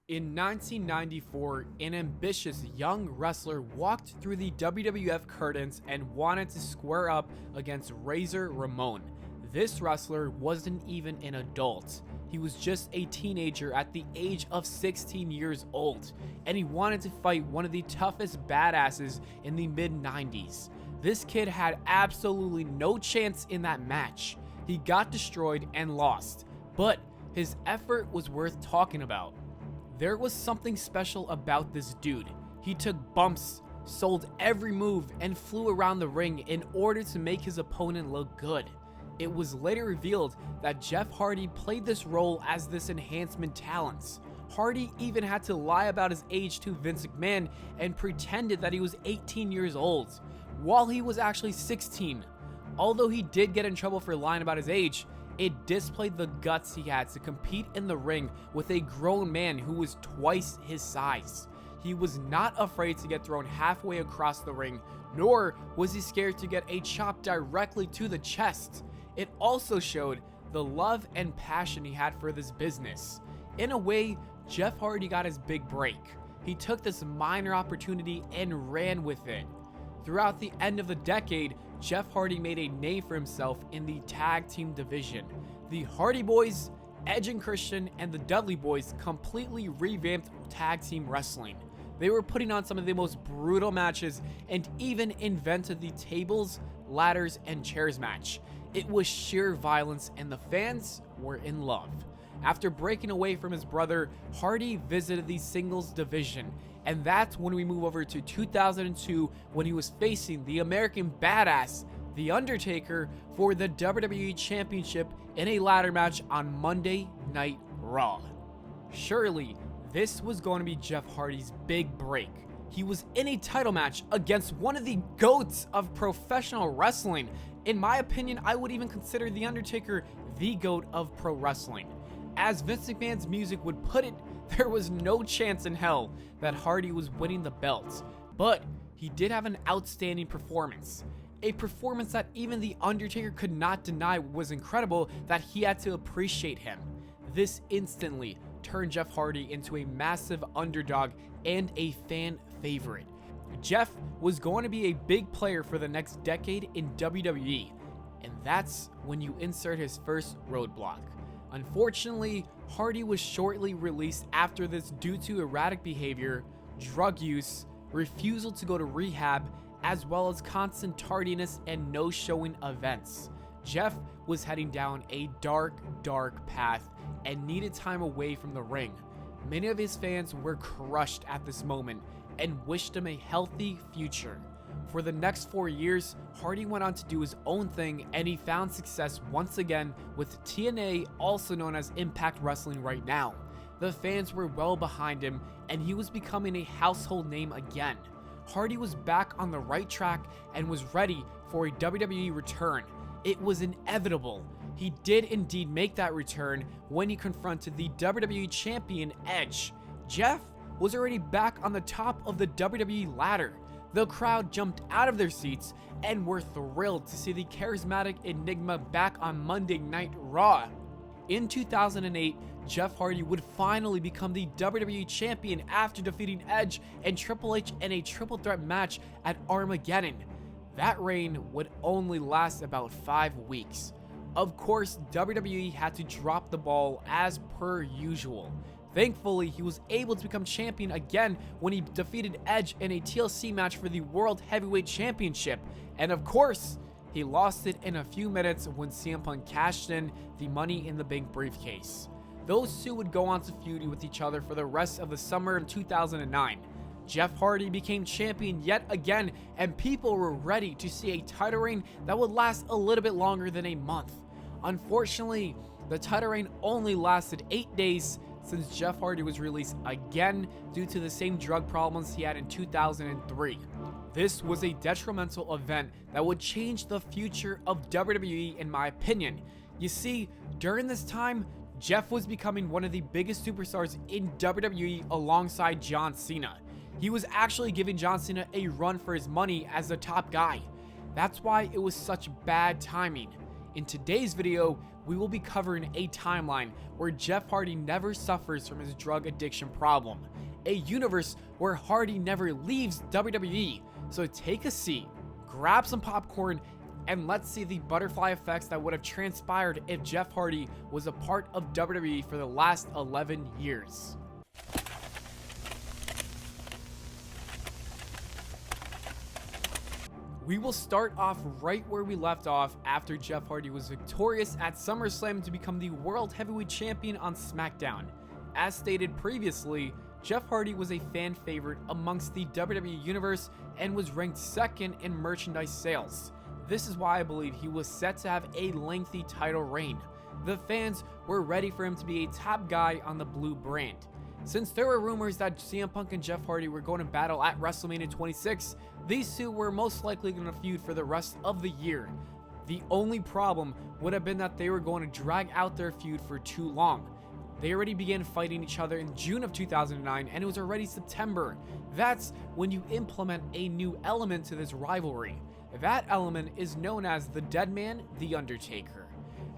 In 1994, an ambitious young wrestler walked through the WWF curtains and wanted to square up against Razor Ramon. This wrestler wasn't even an adult. He was just a teenager at the age of 16 years old, and he wanted to fight one of the toughest badasses in the mid-90s. This kid had absolutely no chance in that match. He got destroyed and lost, but his effort was worth talking about. There was something special about this dude. He took bumps, sold every move, and flew around the ring in order to make his opponent look good. It was later revealed that Jeff Hardy played this role as this enhancement talent. Hardy even had to lie about his age to Vince McMahon and pretended that he was 18 years old, while he was actually 16. Although he did get in trouble for lying about his age, it displayed the guts he had to compete in the ring with a grown man who was twice his size. He was not afraid to get thrown halfway across the ring, nor was he scared to get a chop directly to the chest. It also showed the love and passion he had for this business. In a way, Jeff Hardy got his big break. He took this minor opportunity and ran with it. Throughout the end of the decade, Jeff Hardy made a name for himself in the tag team division. The Hardy Boyz, Edge and Christian, and the Dudley Boyz completely revamped tag team wrestling. They were putting on some of the most brutal matches and even invented the tables, ladders, and chairs match. It was sheer violence and the fans were in love. After breaking away from his brother, Hardy visited the singles division, and that's when we move over to 2002 when he was facing the American Badass, The Undertaker, for the WWE Championship in a ladder match on Monday Night Raw. Surely, this was going to be Jeff Hardy's big break. He was in a title match against one of the GOATs of professional wrestling. In my opinion, I would even consider The Undertaker the GOAT of pro wrestling. As Vince McMahon's music would put it, there was no chance in hell that Hardy was winning the belt, but he did have an outstanding performance. A performance that even The Undertaker could not deny was incredible, that he had to appreciate him. This instantly turned Jeff Hardy into a massive underdog and a fan favorite. Jeff was going to be a big player for the next decade in WWE, and that's when you insert his first roadblock. Unfortunately, Hardy was shortly released after this due to erratic behavior, drug use, refusal to go to rehab, as well as constant tardiness and no-showing events. Jeff was heading down a dark path and needed time away from the ring. Many of his fans were crushed at this moment and wished him a healthy future. For the next 4 years, Hardy went on to do his own thing, and he found success once again with TNA, also known as Impact Wrestling right now. The fans were well behind him, and he was becoming a household name again. Hardy was back on the right track and was ready for a WWE return. It was inevitable. He did indeed make that return when he confronted the WWE Champion Edge. Jeff was already back on the top of the WWE ladder. The crowd jumped out of their seats and were thrilled to see the charismatic enigma back on Monday Night Raw. In 2008, Jeff Hardy would finally become the WWE Champion after defeating Edge and Triple H in a triple threat match at Armageddon. That reign would only last about 5 weeks. Of course, WWE had to drop the ball as per usual. Thankfully, he was able to become champion again when he defeated Edge in a TLC match for the World Heavyweight Championship. And of course, he lost it in a few minutes when CM Punk cashed in the Money in the Bank briefcase. Those two would go on to feud with each other for the rest of the summer of 2009. Jeff Hardy became champion yet again, and people were ready to see a title reign that would last a little bit longer than a month. Unfortunately, the title reign only lasted 8 days, since Jeff Hardy was released again due to the same drug problems he had in 2003. This was a detrimental event that would change the future of WWE in my opinion. You see, during this time, Jeff was becoming one of the biggest superstars in WWE alongside John Cena. He was actually giving John Cena a run for his money as the top guy. That's why it was such bad timing. In today's video, we will be covering a timeline where Jeff Hardy never suffers from his drug addiction problem, a universe where Hardy never leaves WWE. So take a seat, grab some popcorn, and let's see the butterfly effects that would have transpired if Jeff Hardy was a part of WWE for the last 11 years. We will start off right where we left off after Jeff Hardy was victorious at SummerSlam to become the World Heavyweight Champion on SmackDown. As stated previously, Jeff Hardy was a fan favorite amongst the WWE Universe and was ranked second in merchandise sales. This is why I believe he was set to have a lengthy title reign. The fans were ready for him to be a top guy on the blue brand. Since there were rumors that CM Punk and Jeff Hardy were going to battle at WrestleMania 26, these two were most likely going to feud for the rest of the year. The only problem would have been that they were going to drag out their feud for too long. They already began fighting each other in June of 2009 and it was already September. That's when you implement a new element to this rivalry. That element is known as the Dead Man, the Undertaker.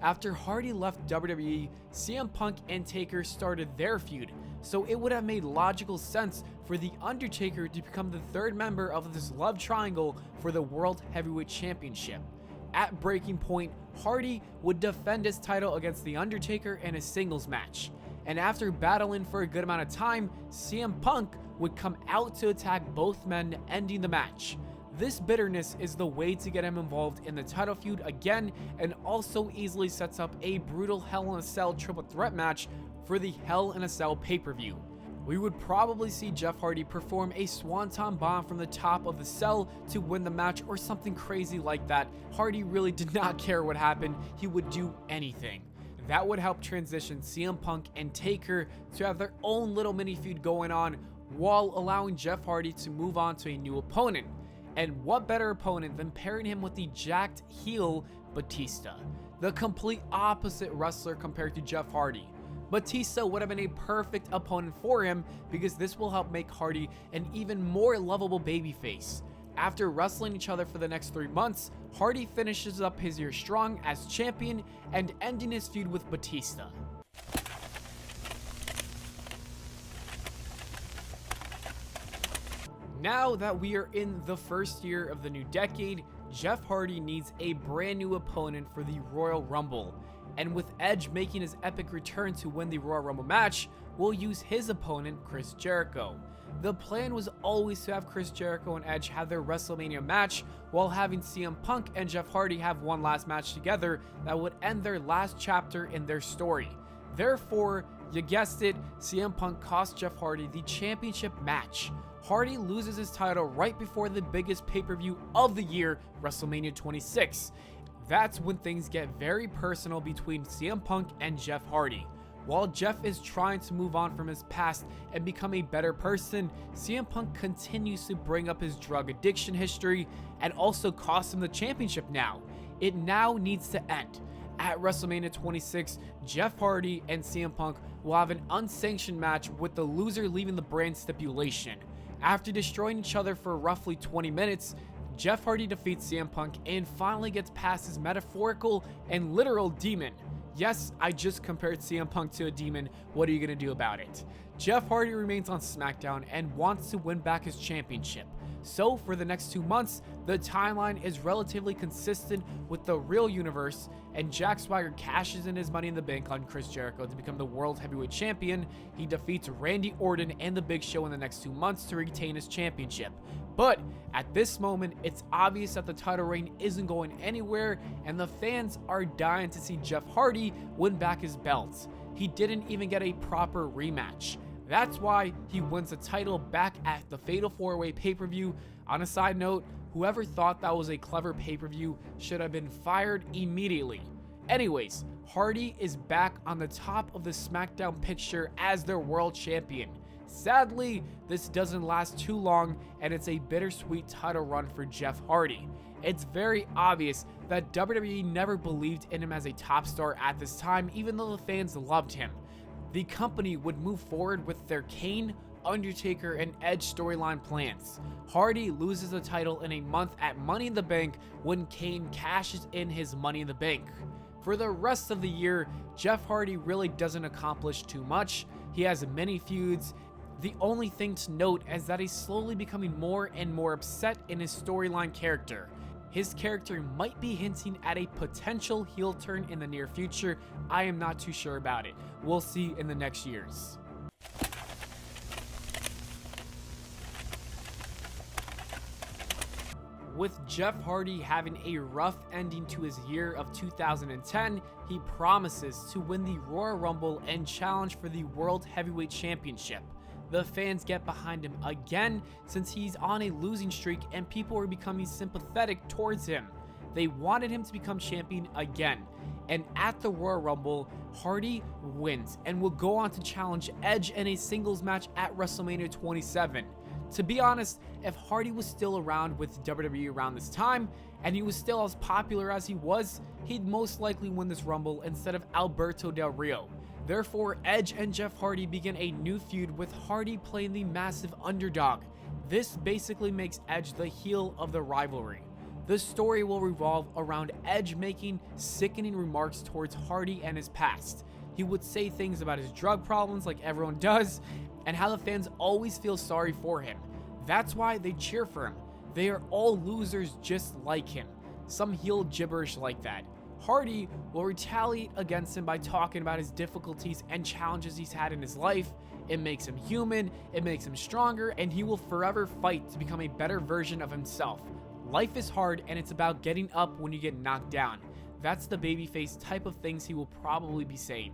After Hardy left WWE, CM Punk and Taker started their feud, so it would have made logical sense for the Undertaker to become the third member of this love triangle for the World Heavyweight Championship. At breaking point, Hardy would defend his title against the Undertaker in a singles match, and after battling for a good amount of time, CM Punk would come out to attack both men, ending the match. This bitterness is the way to get him involved in the title feud again, and also easily sets up a brutal Hell in a Cell triple threat match for the Hell in a Cell pay-per-view. We would probably see Jeff Hardy perform a swanton bomb from the top of the cell to win the match or something crazy like that. Hardy really did not care what happened, he would do anything. That would help transition CM Punk and Taker to have their own little mini feud going on, while allowing Jeff Hardy to move on to a new opponent. And what better opponent than pairing him with the jacked heel Batista, the complete opposite wrestler compared to Jeff Hardy. Batista would have been a perfect opponent for him because this will help make Hardy an even more lovable babyface. After wrestling each other for the next 3 months, Hardy finishes up his year strong as champion and ending his feud with Batista. Now that we are in the first year of the new decade, Jeff Hardy needs a brand new opponent for the Royal Rumble. And with Edge making his epic return to win the Royal Rumble match, we'll use his opponent, Chris Jericho. The plan was always to have Chris Jericho and Edge have their WrestleMania match, while having CM Punk and Jeff Hardy have one last match together that would end their last chapter in their story. Therefore, you guessed it, CM Punk cost Jeff Hardy the championship match. Hardy loses his title right before the biggest pay-per-view of the year, WrestleMania 26. That's when things get very personal between CM Punk and Jeff Hardy. While Jeff is trying to move on from his past and become a better person, CM Punk continues to bring up his drug addiction history and also cost him the championship now. It now needs to end. At WrestleMania 26, Jeff Hardy and CM Punk will have an unsanctioned match with the loser leaving the brand stipulation. After destroying each other for roughly 20 minutes, Jeff Hardy defeats CM Punk and finally gets past his metaphorical and literal demon. Yes, I just compared CM Punk to a demon. What are you going to do about it? Jeff Hardy remains on SmackDown and wants to win back his championship. So for the next 2 months, the timeline is relatively consistent with the real universe, and Jack Swagger cashes in his money in the bank on Chris Jericho to become the World Heavyweight Champion. He defeats Randy Orton and The Big Show in the next 2 months to retain his championship. But at this moment, it's obvious that the title reign isn't going anywhere, and the fans are dying to see Jeff Hardy win back his belts. He didn't even get a proper rematch. That's why he wins the title back at the Fatal 4-Way pay-per-view. On a side note, whoever thought that was a clever pay-per-view should have been fired immediately. Anyways, Hardy is back on the top of the SmackDown picture as their world champion. Sadly, this doesn't last too long, and it's a bittersweet title run for Jeff Hardy. It's very obvious that WWE never believed in him as a top star at this time, even though the fans loved him. The company would move forward with their Kane, Undertaker and Edge storyline plans. Hardy loses the title in a month at Money in the Bank when Kane cashes in his Money in the Bank. For the rest of the year, Jeff Hardy really doesn't accomplish too much. He has many feuds. The only thing to note is that he's slowly becoming more and more upset in his storyline character. His character might be hinting at a potential heel turn in the near future. I am not too sure about it. We'll see in the next years. With Jeff Hardy having a rough ending to his year of 2010, he promises to win the Royal Rumble and challenge for the World Heavyweight Championship. The fans get behind him again since he's on a losing streak and people are becoming sympathetic towards him. They wanted him to become champion again. And at the Royal Rumble, Hardy wins and will go on to challenge Edge in a singles match at WrestleMania 27. To be honest, if Hardy was still around with WWE around this time, and he was still as popular as he was, he'd most likely win this Rumble instead of Alberto Del Rio. Therefore, Edge and Jeff Hardy begin a new feud with Hardy playing the massive underdog. This basically makes Edge the heel of the rivalry. The story will revolve around Edge making sickening remarks towards Hardy and his past. He would say things about his drug problems like everyone does, and how the fans always feel sorry for him. That's why they cheer for him. They are all losers just like him. Some heel gibberish like that. Hardy will retaliate against him by talking about his difficulties and challenges he's had in his life. It makes him human, it makes him stronger, and he will forever fight to become a better version of himself. Life is hard, and it's about getting up when you get knocked down. That's the babyface type of things he will probably be saying.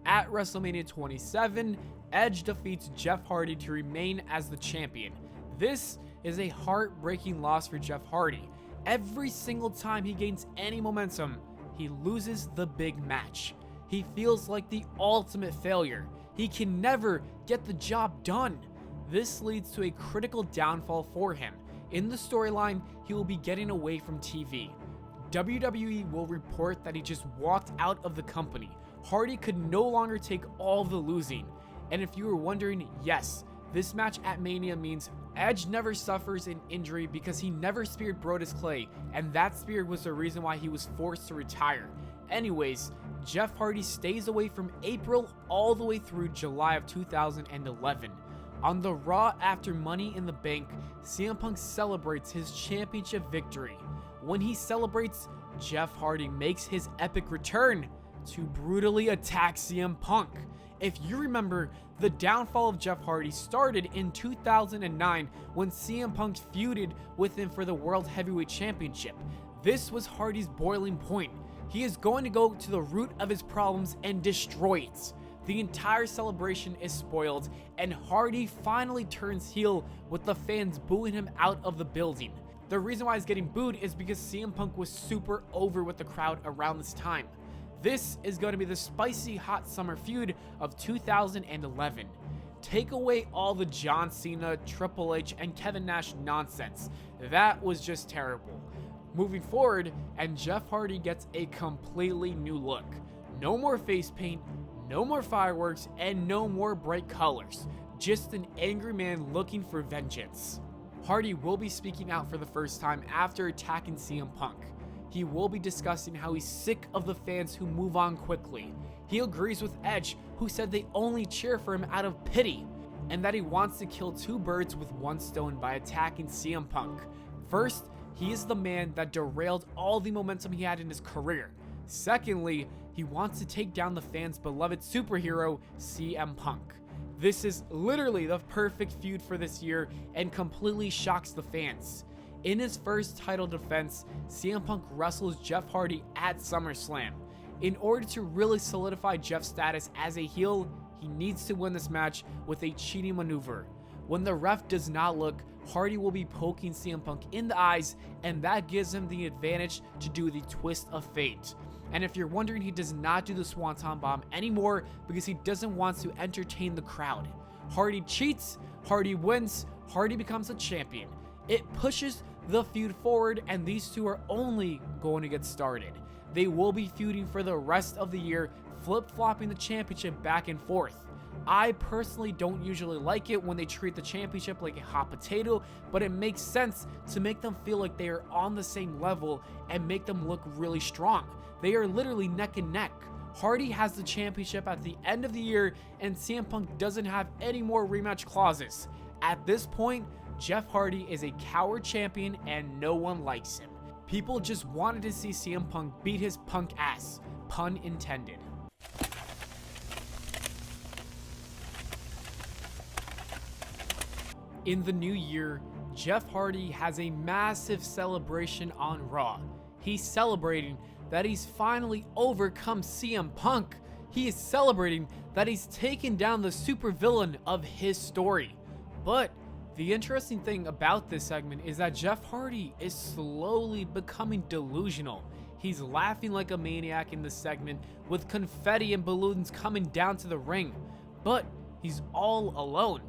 At WrestleMania 27, Edge defeats Jeff Hardy to remain as the champion. This is a heartbreaking loss for Jeff Hardy. Every single time he gains any momentum, he loses the big match. He feels like the ultimate failure. He can never get the job done. This leads to a critical downfall for him. In the storyline, he will be getting away from TV. WWE will report that he just walked out of the company. Hardy could no longer take all the losing. And if you were wondering, yes, this match at Mania means Edge never suffers an injury because he never speared Brodus Clay, and that spear was the reason why he was forced to retire. Anyways, Jeff Hardy stays away from April all the way through July of 2011. On the Raw after Money in the Bank, CM Punk celebrates his championship victory. When he celebrates, Jeff Hardy makes his epic return to brutally attack CM Punk. If you remember, the downfall of Jeff Hardy started in 2009 when CM Punk feuded with him for the World Heavyweight Championship. This was Hardy's boiling point. He is going to go to the root of his problems and destroy it. The entire celebration is spoiled, and Hardy finally turns heel with the fans booing him out of the building. The reason why he's getting booed is because CM Punk was super over with the crowd around this time. This is going to be the spicy hot summer feud of 2011. Take away all the John Cena, Triple H, and Kevin Nash nonsense. That was just terrible. Moving forward, and Jeff Hardy gets a completely new look. No more face paint, no more fireworks, and no more bright colors. Just an angry man looking for vengeance. Hardy will be speaking out for the first time after attacking CM Punk. He will be discussing how he's sick of the fans who move on quickly. He agrees with Edge, who said they only cheer for him out of pity, and that he wants to kill two birds with one stone by attacking CM Punk. First, he is the man that derailed all the momentum he had in his career. Secondly, he wants to take down the fans' beloved superhero, CM Punk. This is literally the perfect feud for this year and completely shocks the fans. In his first title defense, CM Punk wrestles Jeff Hardy at SummerSlam. In order to really solidify Jeff's status as a heel, he needs to win this match with a cheating maneuver. When the ref does not look, Hardy will be poking CM Punk in the eyes, and that gives him the advantage to do the twist of fate. And if you're wondering, he does not do the Swanton Bomb anymore because he doesn't want to entertain the crowd. Hardy cheats, Hardy wins, Hardy becomes a champion. It pushes the feud forward, and these two are only going to get started. They will be feuding for the rest of the year, flip-flopping the championship back and forth. I personally don't usually like it when they treat the championship like a hot potato, but it makes sense to make them feel like they are on the same level and make them look really strong. They are literally neck and neck. Hardy has the championship at the end of the year, and CM Punk doesn't have any more rematch clauses. At this point, Jeff Hardy is a coward champion and no one likes him. People just wanted to see CM Punk beat his punk ass, pun intended. In the new year, Jeff Hardy has a massive celebration on Raw. He's celebrating that he's finally overcome CM Punk. He is celebrating that he's taken down the supervillain of his story. But the interesting thing about this segment is that Jeff Hardy is slowly becoming delusional. He's laughing like a maniac in this segment with confetti and balloons coming down to the ring. But he's all alone.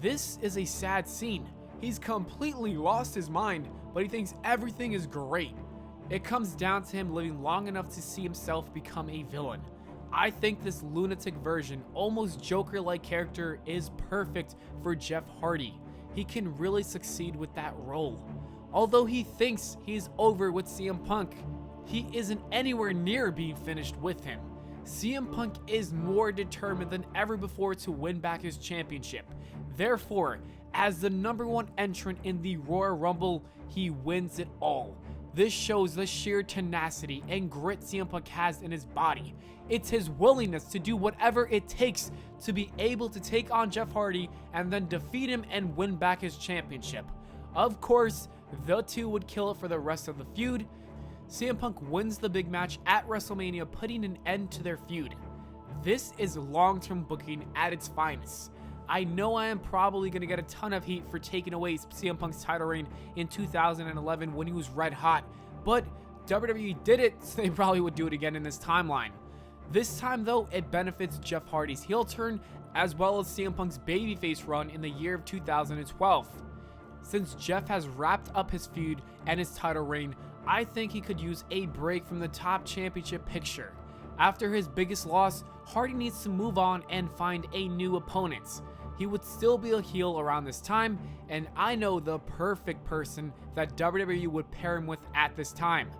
This is a sad scene. He's completely lost his mind, but he thinks everything is great. It comes down to him living long enough to see himself become a villain. I think this lunatic version, almost Joker-like character is perfect for Jeff Hardy. He can really succeed with that role. Although he thinks he's over with CM Punk, he isn't anywhere near being finished with him. CM Punk is more determined than ever before to win back his championship. Therefore, as the #1 entrant in the Royal Rumble, he wins it all. This shows the sheer tenacity and grit CM Punk has in his body. It's his willingness to do whatever it takes to be able to take on Jeff Hardy and then defeat him and win back his championship. Of course, the two would kill it for the rest of the feud. CM Punk wins the big match at WrestleMania, putting an end to their feud. This is long-term booking at its finest. I know I am probably going to get a ton of heat for taking away CM Punk's title reign in 2011 when he was red hot, but WWE did it, so they probably would do it again in this timeline. This time though, it benefits Jeff Hardy's heel turn as well as CM Punk's babyface run in the year of 2012. Since Jeff has wrapped up his feud and his title reign, I think he could use a break from the top championship picture. After his biggest loss, Hardy needs to move on and find a new opponent. He would still be a heel around this time, and I know the perfect person that WWE would pair him with at this time.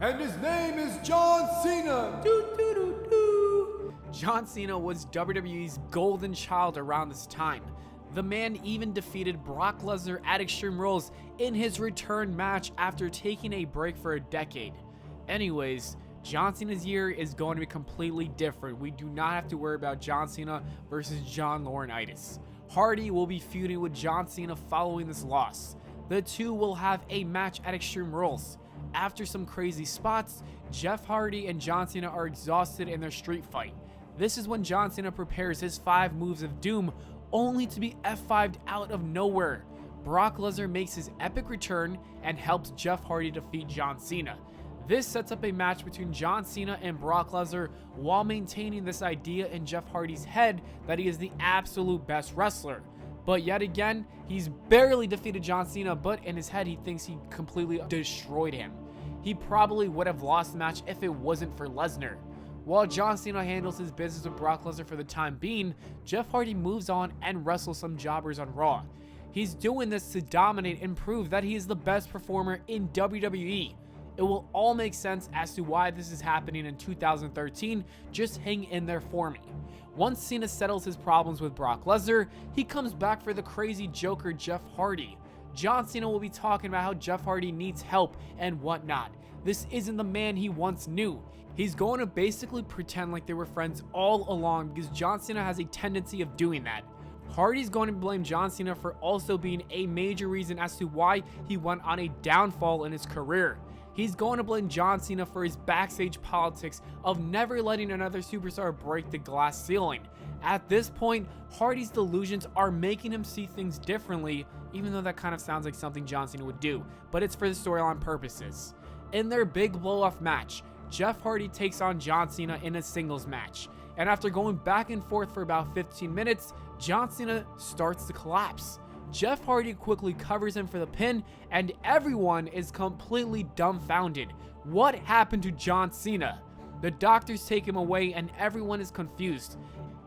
And his name is John Cena! John Cena was WWE's golden child around this time. The man even defeated Brock Lesnar at Extreme Rules in his return match after taking a break for a decade. Anyways, John Cena's year is going to be completely different. We do not have to worry about John Cena versus John Laurinaitis. Hardy will be feuding with John Cena following this loss. The two will have a match at Extreme Rules. After some crazy spots, Jeff Hardy and John Cena are exhausted in their street fight. This is when John Cena prepares his 5 moves of doom, only to be F5'd out of nowhere. Brock Lesnar makes his epic return and helps Jeff Hardy defeat John Cena. This sets up a match between John Cena and Brock Lesnar while maintaining this idea in Jeff Hardy's head that he is the absolute best wrestler. But yet again, he's barely defeated John Cena, but in his head he thinks he completely destroyed him. He probably would have lost the match if it wasn't for Lesnar. While John Cena handles his business with Brock Lesnar for the time being, Jeff Hardy moves on and wrestles some jobbers on Raw. He's doing this to dominate and prove that he is the best performer in WWE. It will all make sense as to why this is happening in 2013, just hang in there for me. Once Cena settles his problems with Brock Lesnar, he comes back for the crazy Joker Jeff Hardy. John Cena will be talking about how Jeff Hardy needs help and whatnot. This isn't the man he once knew. He's going to basically pretend like they were friends all along because John Cena has a tendency of doing that. Hardy's going to blame John Cena for also being a major reason as to why he went on a downfall in his career. He's going to blame John Cena for his backstage politics of never letting another superstar break the glass ceiling. At this point, Hardy's delusions are making him see things differently, even though that kind of sounds like something John Cena would do, but it's for the storyline purposes. In their big blow-off match, Jeff Hardy takes on John Cena in a singles match, and after going back and forth for about 15 minutes, John Cena starts to collapse. Jeff Hardy quickly covers him for the pin, and everyone is completely dumbfounded. What happened to John Cena? The doctors take him away and everyone is confused.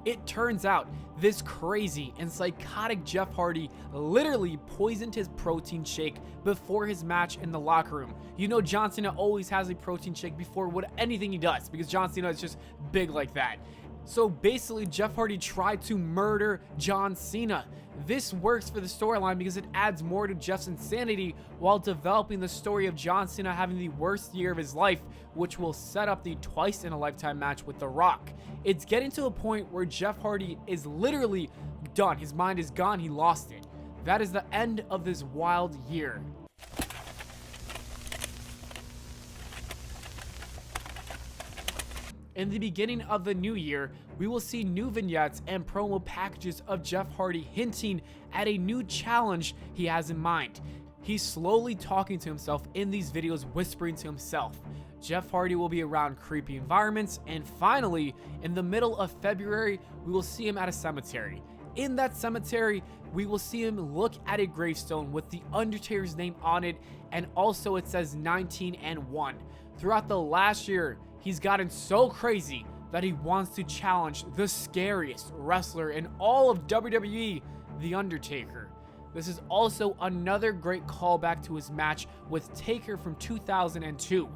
It turns out this crazy and psychotic Jeff Hardy literally poisoned his protein shake before his match in the locker room. You know John Cena always has a protein shake before anything he does because John Cena is just big like that. So basically, Jeff Hardy tried to murder John Cena. This works for the storyline because it adds more to Jeff's insanity while developing the story of John Cena having the worst year of his life, which will set up the twice-in-a-lifetime match with The Rock. It's getting to a point where Jeff Hardy is literally done. His mind is gone. He lost it. That is the end of this wild year. In the beginning of the new year, we will see new vignettes and promo packages of Jeff Hardy hinting at a new challenge he has in mind. He's slowly talking to himself in these videos, whispering to himself. Jeff Hardy will be around creepy environments, and finally, in the middle of February, we will see him at a cemetery. In that cemetery, we will see him look at a gravestone with the Undertaker's name on it, and also it says 19 and 1. Throughout the last year, he's gotten so crazy that he wants to challenge the scariest wrestler in all of WWE, The Undertaker. This is also another great callback to his match with Taker from 2002.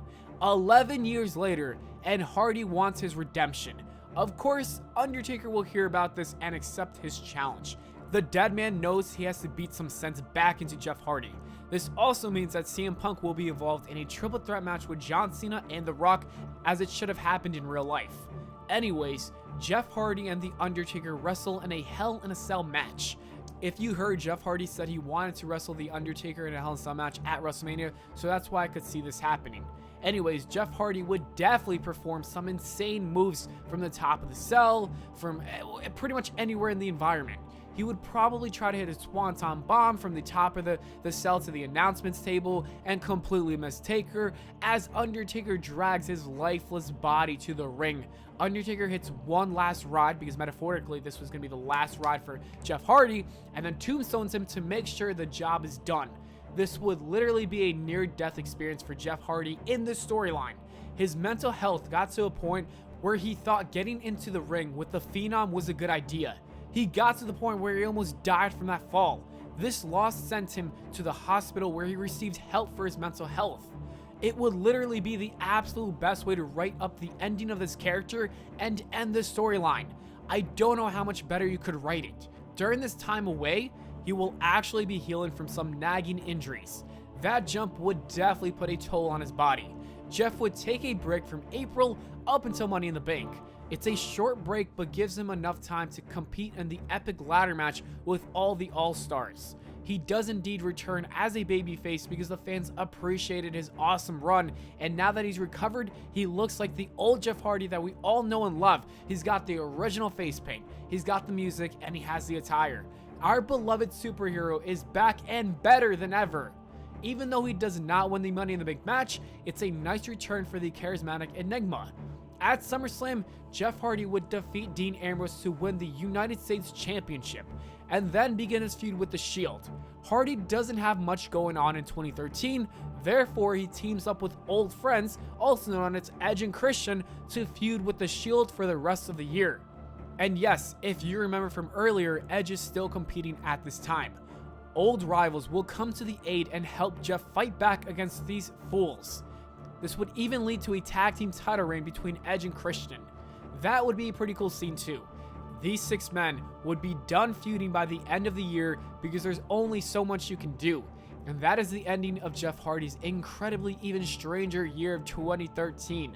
11 years later, and Hardy wants his redemption. Of course, Undertaker will hear about this and accept his challenge. The dead man knows he has to beat some sense back into Jeff Hardy. This also means that CM Punk will be involved in a triple threat match with John Cena and The Rock, as it should have happened in real life. Anyways, Jeff Hardy and The Undertaker wrestle in a Hell in a Cell match. If you heard, Jeff Hardy said he wanted to wrestle The Undertaker in a Hell in a Cell match at WrestleMania, so that's why I could see this happening. Anyways, Jeff Hardy would definitely perform some insane moves from the top of the cell, from pretty much anywhere in the environment. He would probably try to hit a swanton bomb from the top of the cell to the announcements table and completely miss Taker as Undertaker drags his lifeless body to the ring. Undertaker hits one last ride, because metaphorically this was going to be the last ride for Jeff Hardy, and then tombstones him to make sure the job is done. This would literally be a near-death experience for Jeff Hardy in this storyline. His mental health got to a point where he thought getting into the ring with the Phenom was a good idea. He got to the point where he almost died from that fall. This loss sent him to the hospital where he received help for his mental health. It would literally be the absolute best way to write up the ending of this character and end the storyline. I don't know how much better you could write it. During this time away, he will actually be healing from some nagging injuries. That jump would definitely put a toll on his body. Jeff would take a break from April up until Money in the Bank. It's a short break, but gives him enough time to compete in the epic ladder match with all the All-Stars. He does indeed return as a babyface because the fans appreciated his awesome run, and now that he's recovered, he looks like the old Jeff Hardy that we all know and love. He's got the original face paint, he's got the music, and he has the attire. Our beloved superhero is back and better than ever. Even though he does not win the Money in the Bank match, it's a nice return for the charismatic Enigma. At SummerSlam, Jeff Hardy would defeat Dean Ambrose to win the United States Championship, and then begin his feud with The Shield. Hardy doesn't have much going on in 2013, therefore he teams up with old friends, also known as Edge and Christian, to feud with The Shield for the rest of the year. And yes, if you remember from earlier, Edge is still competing at this time. Old rivals will come to the aid and help Jeff fight back against these fools. This would even lead to a tag team title reign between Edge and Christian. That would be a pretty cool scene too. These 6 men would be done feuding by the end of the year because there's only so much you can do. And that is the ending of Jeff Hardy's incredibly even stranger year of 2013.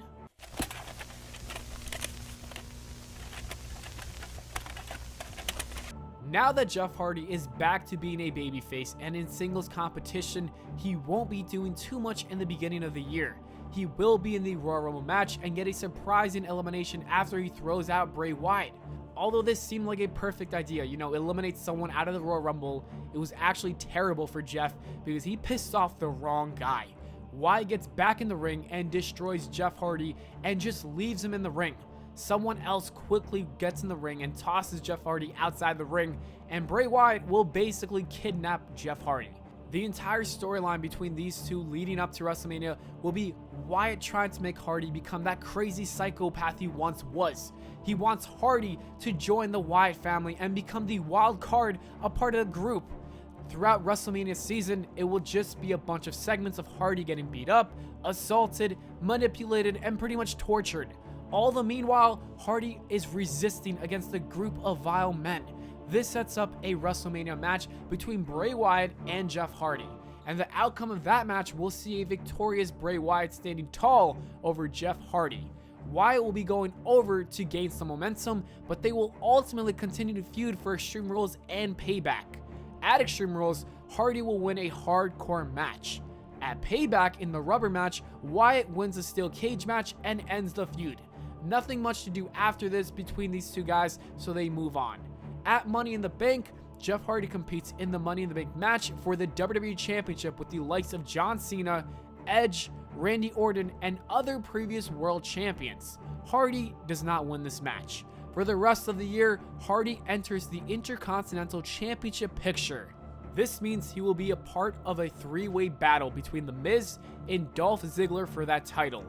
Now that Jeff Hardy is back to being a babyface and in singles competition, he won't be doing too much in the beginning of the year. He will be in the Royal Rumble match and get a surprising elimination after he throws out Bray Wyatt. Although this seemed like a perfect idea, eliminate someone out of the Royal Rumble, it was actually terrible for Jeff because he pissed off the wrong guy. Wyatt gets back in the ring and destroys Jeff Hardy and just leaves him in the ring. Someone else quickly gets in the ring and tosses Jeff Hardy outside the ring, and Bray Wyatt will basically kidnap Jeff Hardy. The entire storyline between these two leading up to WrestleMania will be Wyatt trying to make Hardy become that crazy psychopath he once was. He wants Hardy to join the Wyatt family and become the wild card, a part of the group. Throughout WrestleMania season, it will just be a bunch of segments of Hardy getting beat up, assaulted, manipulated, and pretty much tortured. All the meanwhile, Hardy is resisting against a group of vile men. This sets up a WrestleMania match between Bray Wyatt and Jeff Hardy. And the outcome of that match will see a victorious Bray Wyatt standing tall over Jeff Hardy. Wyatt will be going over to gain some momentum, but they will ultimately continue to feud for Extreme Rules and Payback. At Extreme Rules, Hardy will win a hardcore match. At Payback, in the rubber match, Wyatt wins a steel cage match and ends the feud. Nothing much to do after this between these two guys, so they move on. At Money in the Bank, Jeff Hardy competes in the Money in the Bank match for the WWE Championship with the likes of John Cena, Edge, Randy Orton, and other previous world champions. Hardy does not win this match. For the rest of the year, Hardy enters the Intercontinental Championship picture. This means he will be a part of a three-way battle between The Miz and Dolph Ziggler for that title.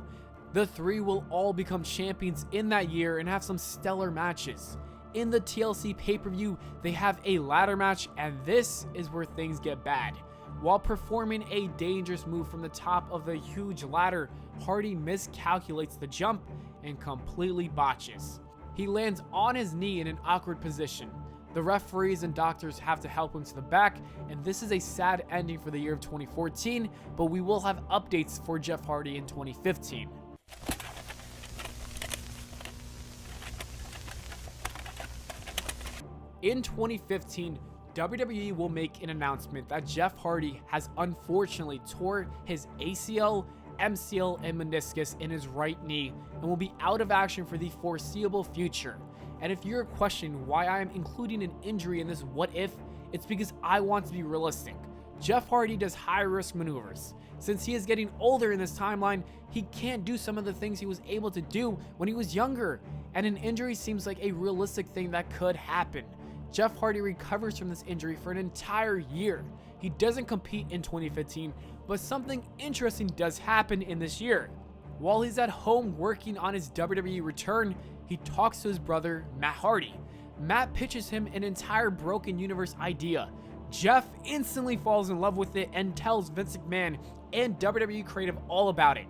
The three will all become champions in that year and have some stellar matches. In the TLC pay-per-view, they have a ladder match, and this is where things get bad. While performing a dangerous move from the top of the huge ladder, Hardy miscalculates the jump and completely botches. He lands on his knee in an awkward position. The referees and doctors have to help him to the back, and this is a sad ending for the year of 2014, but we will have updates for Jeff Hardy in 2015. In 2015, WWE will make an announcement that Jeff Hardy has unfortunately tore his ACL, MCL, and meniscus in his right knee and will be out of action for the foreseeable future. And if you're questioning why I am including an injury in this what if, it's because I want to be realistic. Jeff Hardy does high-risk maneuvers. Since he is getting older in this timeline, he can't do some of the things he was able to do when he was younger, and an injury seems like a realistic thing that could happen. Jeff Hardy recovers from this injury for an entire year. He doesn't compete in 2015, but something interesting does happen in this year. While he's at home working on his WWE return, he talks to his brother, Matt Hardy. Matt pitches him an entire broken universe idea. Jeff instantly falls in love with it and tells Vince McMahon and WWE creative all about it.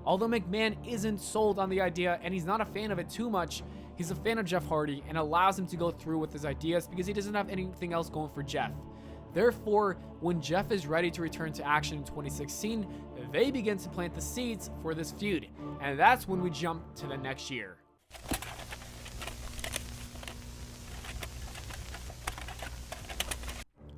Although McMahon isn't sold on the idea and he's not a fan of it too much, he's a fan of Jeff Hardy and allows him to go through with his ideas because he doesn't have anything else going for Jeff. Therefore, when Jeff is ready to return to action in 2016, they begin to plant the seeds for this feud, and that's when we jump to the next year.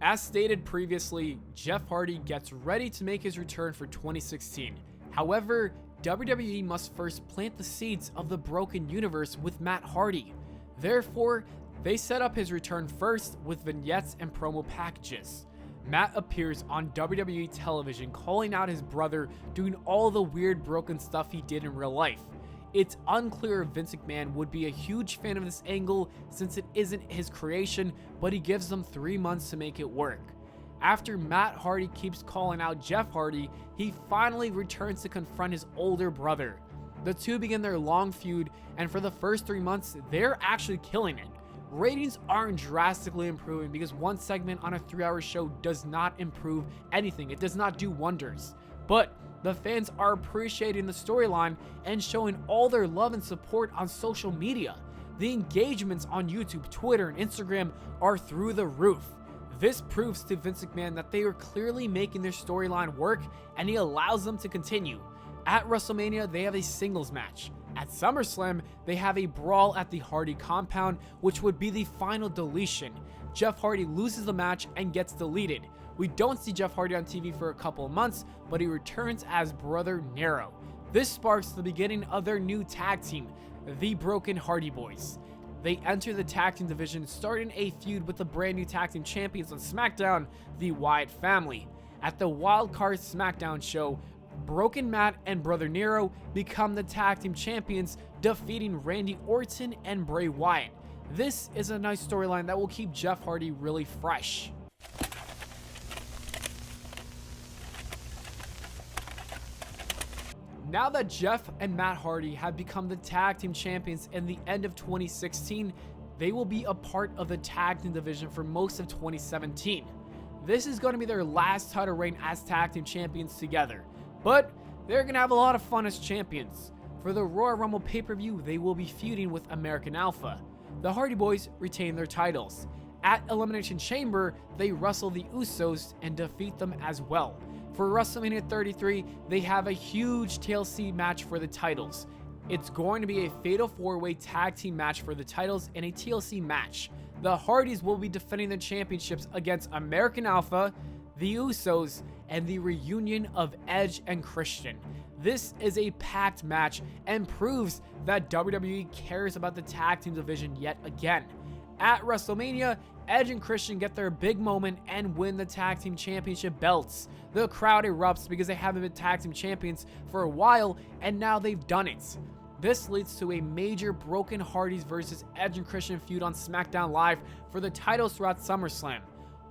As stated previously, Jeff Hardy gets ready to make his return for 2016. However, WWE must first plant the seeds of the broken universe with Matt Hardy. Therefore, they set up his return first with vignettes and promo packages. Matt appears on WWE television calling out his brother doing all the weird broken stuff he did in real life. It's unclear if Vince McMahon would be a huge fan of this angle since it isn't his creation, but he gives them 3 months to make it work. After Matt Hardy keeps calling out Jeff Hardy, he finally returns to confront his older brother. The two begin their long feud, and for the first 3 months, they're actually killing it. Ratings aren't drastically improving because one segment on a 3-hour show does not improve anything. It does not do wonders. But the fans are appreciating the storyline and showing all their love and support on social media. The engagements on YouTube, Twitter, and Instagram are through the roof. This proves to Vince McMahon that they are clearly making their storyline work, and he allows them to continue. At WrestleMania, they have a singles match. At SummerSlam, they have a brawl at the Hardy compound, which would be the final deletion. Jeff Hardy loses the match and gets deleted. We don't see Jeff Hardy on TV for a couple of months, but he returns as Brother Nero. This sparks the beginning of their new tag team, the Broken Hardy Boyz. They enter the tag team division, starting a feud with the brand new tag team champions on SmackDown, the Wyatt family. At the Wildcard SmackDown show, Broken Matt and Brother Nero become the tag team champions, defeating Randy Orton and Bray Wyatt. This is a nice storyline that will keep Jeff Hardy really fresh. Now that Jeff and Matt Hardy have become the tag team champions in the end of 2016, they will be a part of the tag team division for most of 2017. This is going to be their last title reign as tag team champions together, but they're going to have a lot of fun as champions. For the Royal Rumble pay-per-view, they will be feuding with American Alpha. The Hardy Boyz retain their titles. At Elimination Chamber, they wrestle the Usos and defeat them as well. For WrestleMania 33, they have a huge TLC match for the titles. It's going to be a fatal 4-way tag team match for the titles in a TLC match. The Hardys will be defending the championships against American Alpha, the Usos, and the reunion of Edge and Christian. This is a packed match and proves that WWE cares about the tag team division yet again. At WrestleMania, Edge and Christian get their big moment and win the tag team championship belts. The crowd erupts because they haven't been tag team champions for a while, and now they've done it. This leads to a major Broken Hardys versus Edge and Christian feud on SmackDown Live for the titles throughout SummerSlam.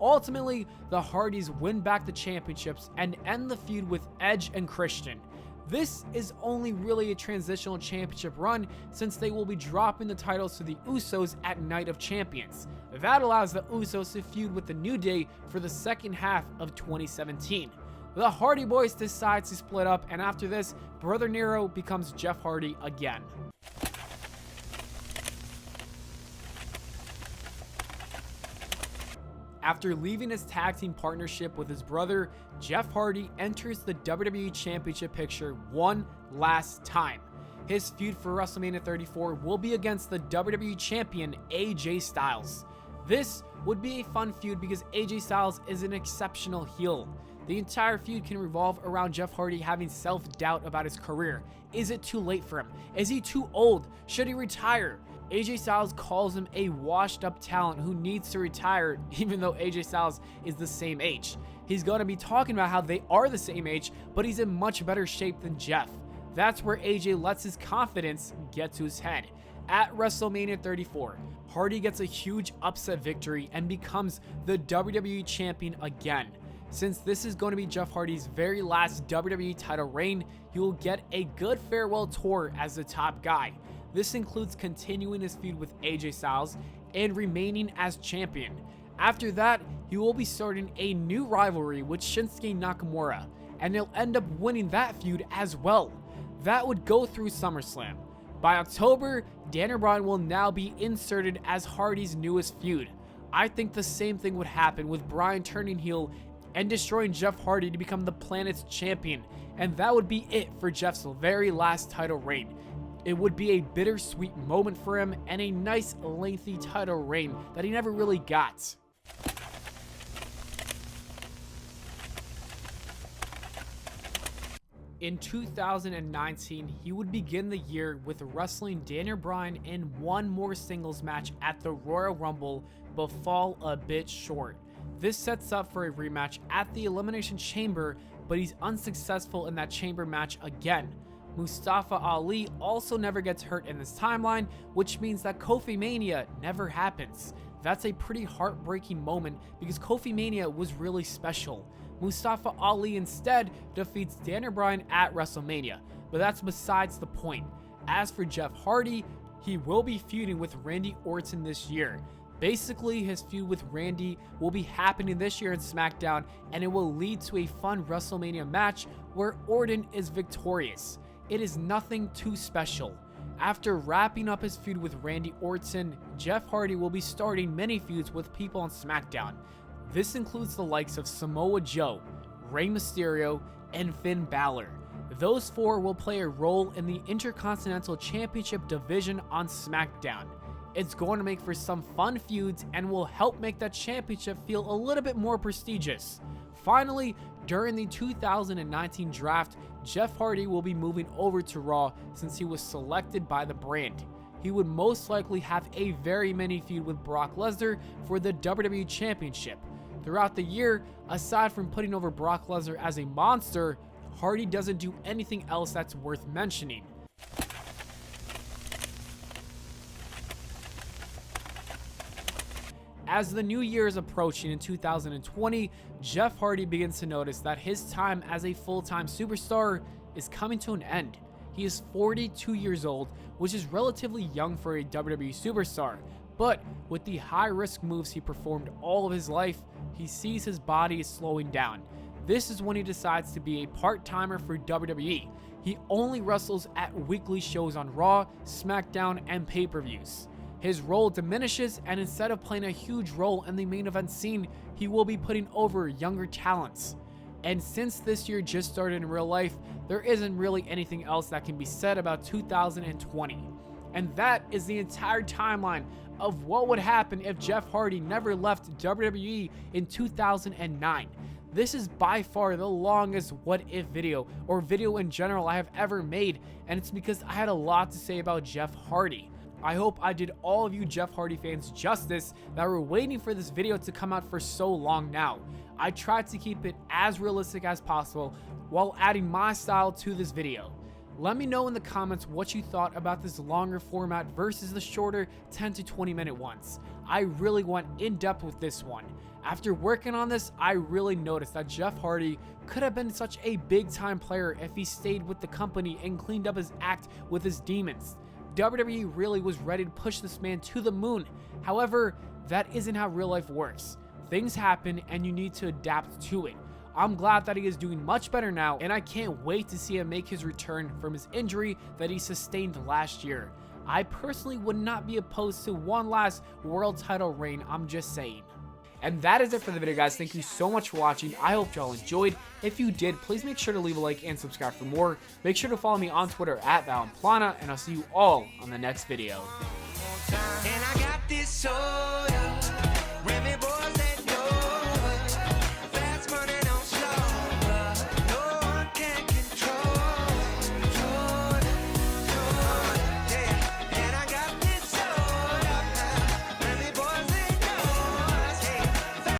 Ultimately, the Hardys win back the championships and end the feud with Edge and Christian. This is only really a transitional championship run since they will be dropping the titles to the Usos at Night of Champions. That allows the Usos to feud with the New Day for the second half of 2017. The Hardy Boyz decide to split up, and after this, Brother Nero becomes Jeff Hardy again. After leaving his tag team partnership with his brother, Jeff Hardy enters the WWE Championship picture one last time. His feud for WrestleMania 34 will be against the WWE Champion AJ Styles. This would be a fun feud because AJ Styles is an exceptional heel. The entire feud can revolve around Jeff Hardy having self-doubt about his career. Is it too late for him? Is he too old? Should he retire? AJ Styles calls him a washed-up talent who needs to retire, even though AJ Styles is the same age. He's going to be talking about how they are the same age, but he's in much better shape than Jeff. That's where AJ lets his confidence get to his head. At WrestleMania 34, Hardy gets a huge upset victory and becomes the WWE Champion again. Since this is going to be Jeff Hardy's very last WWE title reign, he will get a good farewell tour as the top guy. This includes continuing his feud with AJ Styles and remaining as champion. After that, he will be starting a new rivalry with Shinsuke Nakamura, and he'll end up winning that feud as well. That would go through SummerSlam. By October, Daniel Bryan will now be inserted as Hardy's newest feud. I think the same thing would happen with Bryan turning heel and destroying Jeff Hardy to become the planet's champion, and that would be it for Jeff's very last title reign. It would be a bittersweet moment for him and a nice lengthy title reign that he never really got. In 2019, he would begin the year with wrestling Daniel Bryan in one more singles match at the Royal Rumble, but fall a bit short. This sets up for a rematch at the Elimination Chamber, but he's unsuccessful in that chamber match again. Mustafa Ali also never gets hurt in this timeline, which means that Kofi Mania never happens. That's a pretty heartbreaking moment because Kofi Mania was really special. Mustafa Ali instead defeats Daniel Bryan at WrestleMania, but that's besides the point. As for Jeff Hardy, he will be feuding with Randy Orton this year. Basically, his feud with Randy will be happening this year in SmackDown, and it will lead to a fun WrestleMania match where Orton is victorious. It is nothing too special. After wrapping up his feud with Randy Orton, Jeff Hardy will be starting many feuds with people on SmackDown. This includes the likes of Samoa Joe, Rey Mysterio, and Finn Balor. Those four will play a role in the Intercontinental Championship division on SmackDown. It's going to make for some fun feuds and will help make that championship feel a little bit more prestigious. Finally, during the 2019 draft, Jeff Hardy will be moving over to Raw since he was selected by the brand. He would most likely have a very mini feud with Brock Lesnar for the WWE Championship. Throughout the year, aside from putting over Brock Lesnar as a monster, Hardy doesn't do anything else that's worth mentioning. As the new year is approaching in 2020, Jeff Hardy begins to notice that his time as a full-time superstar is coming to an end. He is 42 years old, which is relatively young for a WWE superstar, but with the high-risk moves he performed all of his life, he sees his body is slowing down. This is when he decides to be a part-timer for WWE. He only wrestles at weekly shows on Raw, SmackDown, and pay-per-views. His role diminishes, and instead of playing a huge role in the main event scene, he will be putting over younger talents. And since this year just started in real life, there isn't really anything else that can be said about 2020. And that is the entire timeline of what would happen if Jeff Hardy never left WWE in 2009. This is by far the longest what if video, or video in general, I have ever made, and it's because I had a lot to say about Jeff Hardy. I hope I did all of you Jeff Hardy fans justice that were waiting for this video to come out for so long now. I tried to keep it as realistic as possible while adding my style to this video. Let me know in the comments what you thought about this longer format versus the shorter 10 to 20 minute ones. I really went in depth with this one. After working on this, I really noticed that Jeff Hardy could have been such a big time player if he stayed with the company and cleaned up his act with his demons. WWE really was ready to push this man to the moon. However, that isn't how real life works. Things happen and you need to adapt to it. I'm glad that he is doing much better now, and I can't wait to see him make his return from his injury that he sustained last year. I personally would not be opposed to one last world title reign, I'm just saying. And that is it for the video, guys. Thank you so much for watching. I hope y'all enjoyed. If you did, please make sure to leave a like and subscribe for more. Make sure to follow me on Twitter at Pllana, and I'll see you all on the next video. And I got this soul.